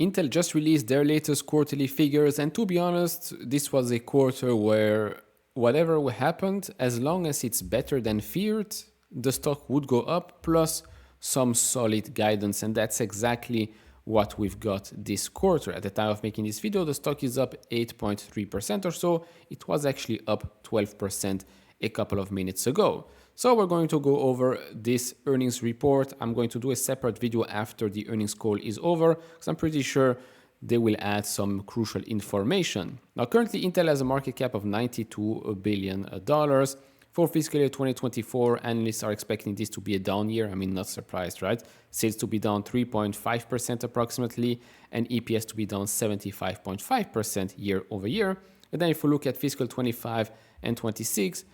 Intel just released their latest quarterly figures, and to be honest, this was a quarter where whatever happened, as long as it's better than feared, the stock would go up, plus some solid guidance, and that's exactly what we've got this quarter. At the time of making this video, the stock is up 8.3% or so. It was actually up 12% a couple of minutes ago. So we're going to go over this earnings report. I'm going to do a separate video after the earnings call is over, because I'm pretty sure they will add some crucial information. Now, currently Intel has a market cap of $92 billion. For fiscal year 2024, analysts are expecting this to be a down year. I mean, not surprised, right? Sales to be down 3.5% approximately, and EPS to be down 75.5% year over year. And then if we look at fiscal 25 and 26,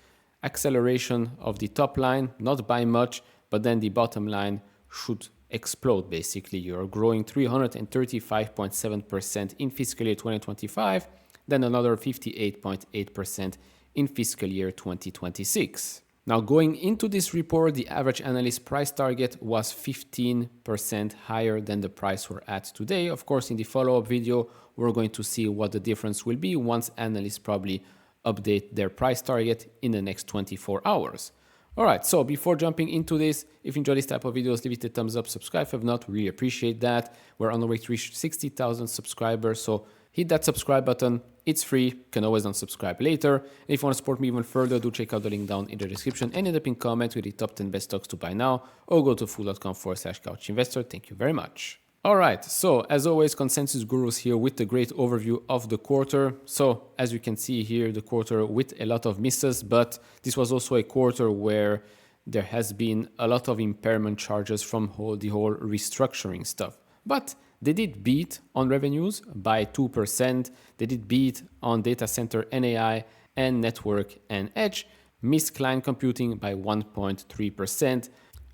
acceleration of the top line, not by much, but then the bottom line should explode basically. You're growing 335.7% in fiscal year 2025, then another 58.8% in fiscal year 2026. Now, going into this report, the average analyst price target was 15% higher than the price we're at today. Of course, in the follow-up video, we're going to see what the difference will be once analysts probably update their price target in the next 24 hours. All right, so before jumping into this, if you enjoy this type of videos, leave it a thumbs up, subscribe if not, really appreciate that. We're on the way to reach 60,000 subscribers, so hit that subscribe button. It's free, you can always unsubscribe later. And if you want to support me even further, do check out the link down in the description and in the pinned comment with the top 10 best stocks to buy now, or go to fool.com/couchinvestor. Thank you very much. All right, so as always, Consensus Gurus here with the great overview of the quarter. So as you can see here, the quarter with a lot of misses, but this was also a quarter where there has been a lot of impairment charges from the whole restructuring stuff. But they did beat on revenues by 2%. They did beat on data center NAI and network and edge. Missed client computing by 1.3%.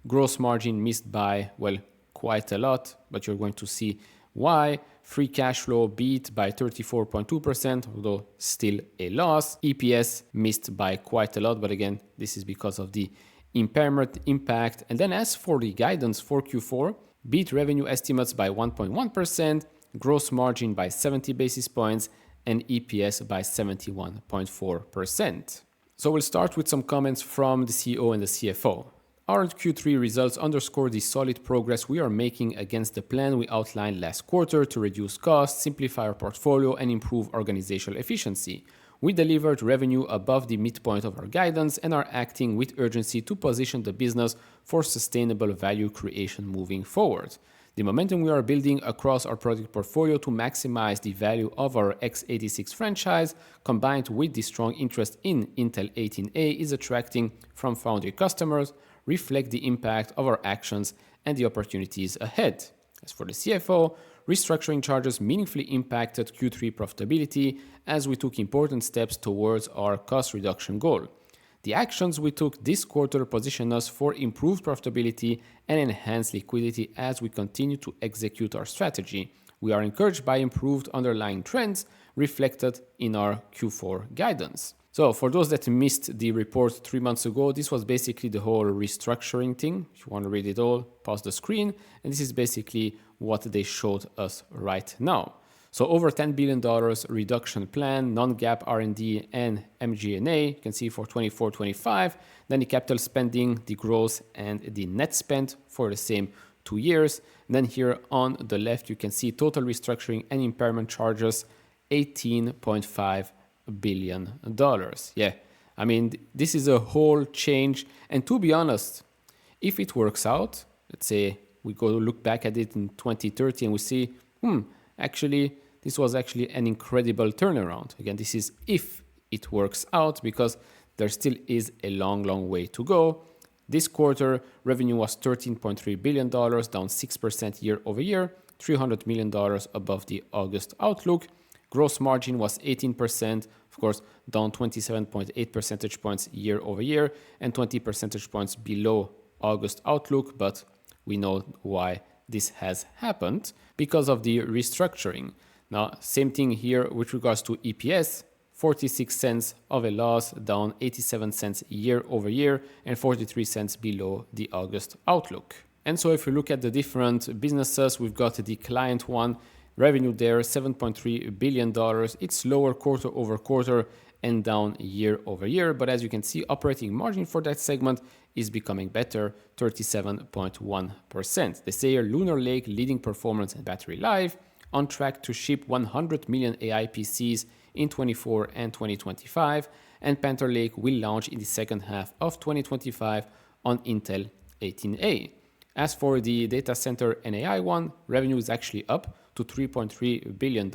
Gross margin missed by, well, quite a lot, but you're going to see why. Free cash flow beat by 34.2%, although still a loss. EPS missed by quite a lot, but again, this is because of the impairment impact. And then as for the guidance for Q4, beat revenue estimates by 1.1%, gross margin by 70 basis points, and EPS by 71.4%. So we'll start with some comments from the CEO and the CFO. Our Q3 results underscore the solid progress we are making against the plan we outlined last quarter to reduce costs, simplify our portfolio, and improve organizational efficiency. We delivered revenue above the midpoint of our guidance and are acting with urgency to position the business for sustainable value creation moving forward. The momentum we are building across our product portfolio to maximize the value of our x86 franchise, combined with the strong interest in Intel 18A, is attracting from foundry customers, reflect the impact of our actions and the opportunities ahead. As for the CFO, restructuring charges meaningfully impacted Q3 profitability as we took important steps towards our cost reduction goal. The actions we took this quarter position us for improved profitability and enhanced liquidity as we continue to execute our strategy. We are encouraged by improved underlying trends reflected in our Q4 guidance. So for those that missed the report 3 months ago, this was basically the whole restructuring thing. If you want to read it all, pause the screen. And this is basically what they showed us right now. So over $10 billion reduction plan, non-GAAP R&D and MG&A, you can see for 24-25. Then the capital spending, the gross and the net spend for the same 2 years. And then here on the left, you can see total restructuring and impairment charges, $18.5 billion. Yeah, I mean, this is a whole change. And to be honest, if it works out, let's say we go look back at it in 2030 and we see, actually, this was actually an incredible turnaround. Again, this is if it works out, because there still is a long, long way to go. This quarter, revenue was $13.3 billion, down 6% year over year, $300 million above the August outlook. Gross margin was 18%, of course, down 27.8 percentage points year over year and 20 percentage points below August outlook, but we know why this has happened, because of the restructuring. Now, same thing here with regards to EPS, 46 cents of a loss, down 87 cents year over year and 43 cents below the August outlook. And so if you look at the different businesses, we've got the client one. Revenue there, $7.3 billion. It's lower quarter over quarter and down year over year. But as you can see, operating margin for that segment is becoming better, 37.1%. They say here Lunar Lake leading performance and battery life, on track to ship 100 million AI PCs in 2024 and 2025, and Panther Lake will launch in the second half of 2025 on Intel 18A. As for the data center and AI one, revenue is actually up to $3.3 billion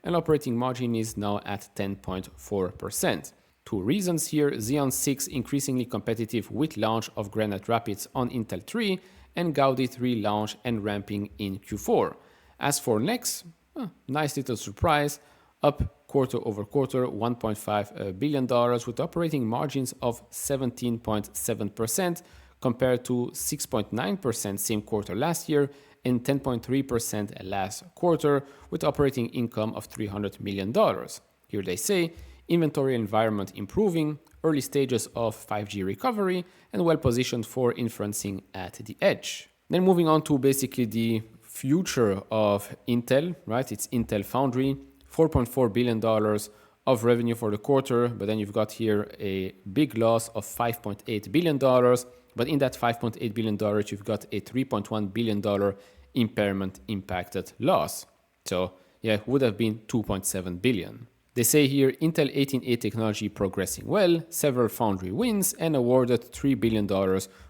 and operating margin is now at 10.4%. Two reasons here: Xeon 6 increasingly competitive with launch of Granite Rapids on Intel 3 and Gaudi 3 launch and ramping in Q4. As for Nex, nice little surprise, up quarter over quarter $1.5 billion with operating margins of 17.7% compared to 6.9% same quarter last year and 10.3% last quarter with operating income of $300 million. Here they say inventory environment improving, early stages of 5G recovery, and well positioned for inferencing at the edge. Then moving on to basically the future of Intel, right? It's Intel Foundry, $4.4 billion of revenue for the quarter, but then you've got here a big loss of $5.8 billion. But in that $5.8 billion, you've got a $3.1 billion impairment impacted loss. So yeah, it would have been $2.7 billion. They say here Intel 18A technology progressing well, several foundry wins, and awarded $3 billion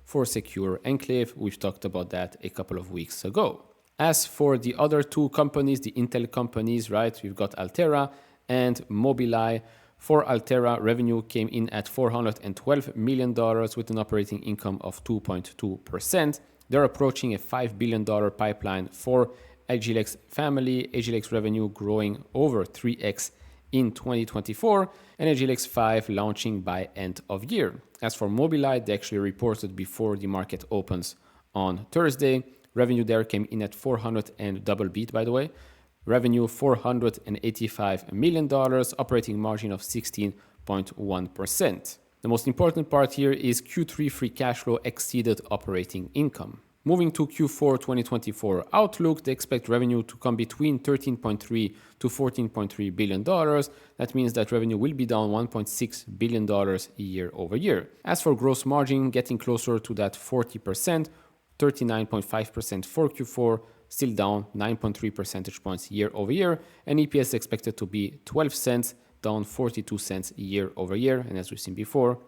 for Secure Enclave. We've talked about that a couple of weeks ago. As for the other two companies, the Intel companies, right, we've got Altera and Mobileye. For Altera, revenue came in at $412 million with an operating income of 2.2%. They're approaching a $5 billion pipeline for Agilex family, Agilex revenue growing over 3x in 2024, and Agilex 5 launching by end of year. As for Mobileye, they actually reported before the market opens on Thursday. Revenue there came in at double beat, by the way. Revenue $485 million, operating margin of 16.1%. The most important part here is Q3 free cash flow exceeded operating income. Moving to Q4 2024 outlook, they expect revenue to come between $13.3 to $14.3 billion. That means that revenue will be down $1.6 billion year over year. As for gross margin, getting closer to that 40%, 39.5% for Q4, still down 9.3 percentage points year over year, and EPS expected to be 12 cents, down 42 cents year over year, and as we've seen before,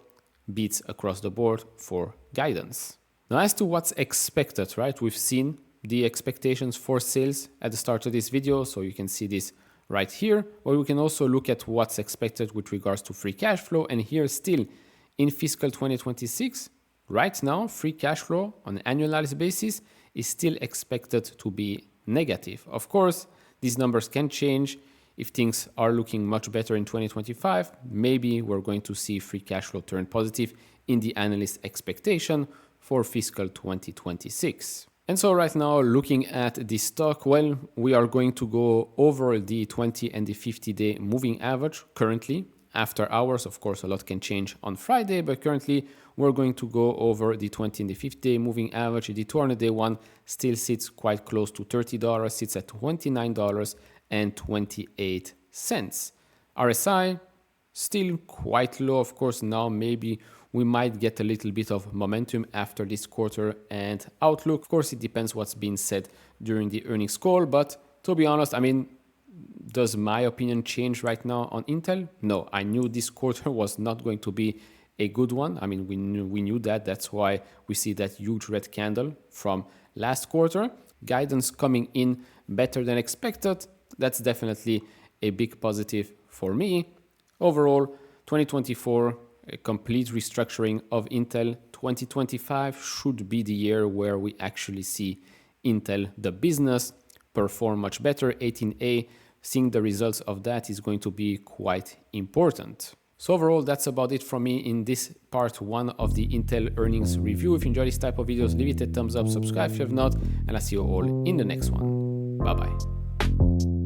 beats across the board for guidance. Now, as to what's expected, right, we've seen the expectations for sales at the start of this video, so you can see this right here, or we can also look at what's expected with regards to free cash flow, and here still in fiscal 2026, right now, free cash flow on an annualized basis is still expected to be negative. Of course, these numbers can change. If things are looking much better in 2025, maybe we're going to see free cash flow turn positive in the analyst expectation for fiscal 2026. And so right now, looking at the stock, well, we are going to go over the 20 and the 50-day moving average currently. After hours, of course, a lot can change on Friday, but currently we're going to go over the 20 and the 50-day moving average. The 200-day one still sits quite close to $30, sits at $29.28. RSI, still quite low. Of course, now maybe we might get a little bit of momentum after this quarter and outlook. Of course, it depends what's being said during the earnings call, but to be honest, I mean, does my opinion change right now on Intel? No, I knew this quarter was not going to be a good one. I mean, we knew that. That's why we see that huge red candle from last quarter. Guidance coming in better than expected. That's definitely a big positive for me. Overall, 2024, a complete restructuring of Intel. 2025 should be the year where we actually see Intel, the business, perform much better. 18A, seeing the results of that is going to be quite important. So overall, that's about it from me in this part one of the Intel earnings review. If you enjoy this type of videos, leave it a thumbs up, subscribe if you have not, and I'll see you all in the next one. Bye-bye.